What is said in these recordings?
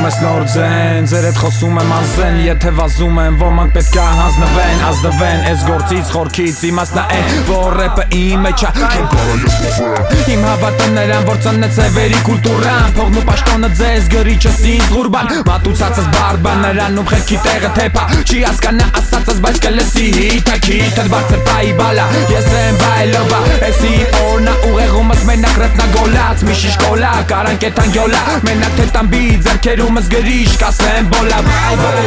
Լսում ես նոր ձեն, ձեր հետ խոսում եմ անզեն. Եթե վազում են, ոմանք պետք է հանձնվեն, ազդվեն այս գործից, խորքից իմաստնա են, որ ռեպը իմ մեջ է, իմ հավատը նրան, որ ծնեց է վերի կուլտուրան. Փողն ու պաշտոնը ձեզ, գրիչս ինձ ղուրբան, մատուցածս բարբան, նրանում խելքի տեղը թեպա, չի հասկանա ասածս, բայց կլսի հիթա, քիթը բարձր պայի բալա, ես եմ բայլովա, ես իմ օրնա ուղեղումս մենակ ռեպնա գոլած, մի շիշ կոլա, կարանք է տանգյոլա, մենակ թե տամբի, ձերքերումս գրիշ, կասեմ բոլա,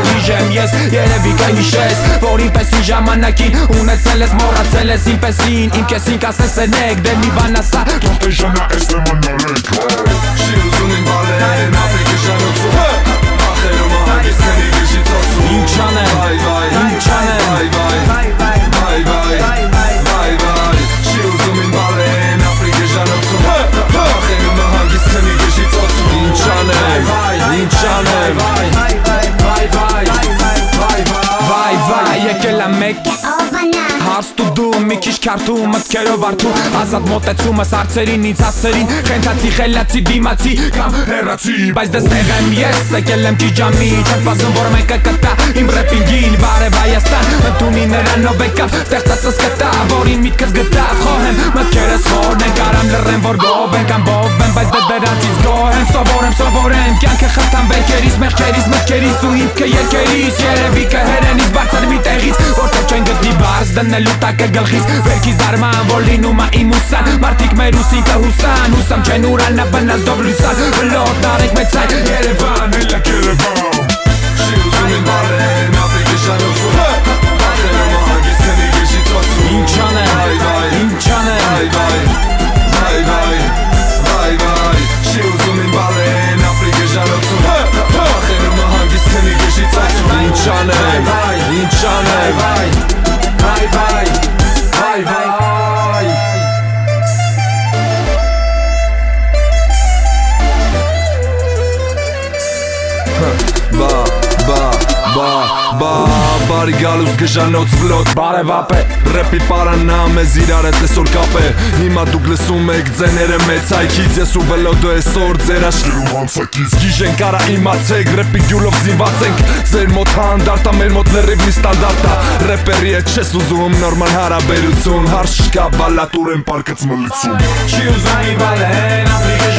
հիժեմ ես, երևի կհիշես, որ ինպես իմ ժամանակին, ունեցել ես, մոռացել ես ինպեսին, իմ կեսին կասես ենեք, դե մի բան ասա, թող թե ժանա ես դեմ անարեք, չի ուզում իմ բալեն, ապրիկը ժանոցում, ախերում ահագիս կնի գժի ծոցում, ինչ անեմ, ինչ անեմ, չի ուզում իմ բալեն, ապրիկը ժանոցում, ախերում ահագիս կնի գժի ծոցում, ինչ անեմ, եկել եմ մեկ Հարստու դու մի քիչ քարտու մտքերով արդու Ազատ մոտեցումս հարցերին ինձ հասերին Խենթացի խելացի դիմացի կամ հեռացի Բայց դստեղ եմ ես եկել եմ ճիջամի Չեմ պասում որ մեկը կտա իմ ռեպինգին Բարև Հայաստան ընդունի նրանով եկավ Ստեղծածս կտա որին միտքս գտավ Խոհեմ մտքերս խորն են կարամ լռեմ որ գով են կամ բով են Բայց դե դրանցից գոհ եմ սովորեմ Կյանքը խթան բերքերիս մեղքերիս մտքերիս ու հիմքը երկերիս Երևի կհերենից բարձր մի տեղից Որտեղ չեն գտնի բարձ դնելու տակը գլխից Վերքից դարման որ լինում է իմ ուսան Մարդիկ մեր ուսին կհուսան Հուսամ չեն ուրանա բնազդով լույսան Բլոտ արեք մեծ այ Երևան Հելակ Երևան Չի ուզում իմ բարեն ապրիկը ժանոցում Ախերում ահագիս կնի գժի ծոցում Ինչ անեմ, ինչ անեմ Չի ուզում իմ բարեն ապրիկը ժանոցում Ախերում ահագիս կնի գժի ծոցում Ինչ անեմ, ինչ անեմ Բարի գալուս գժանոց վլոտ Բարև ապե Ռեպի պարանա մեզ իրար հետ այսօր կապ է Հիմա դուք լսում եք ձեները մեծ այքից Ես ու վլոտո այսօր ձեր աշխերում հանցակից Գիժեն կարա իմացեք ռեպի գյուլով զինված ենք Ձեր մոտ հանդարտա մեր մոտ լրիվ մի ստանդարտա Ռեպերի հետ չես ուզում նորմալ հարաբերություն Հարշ կա բալատուր են պարկած մլիցում Չի ուզում իմ բալեն ապրիկը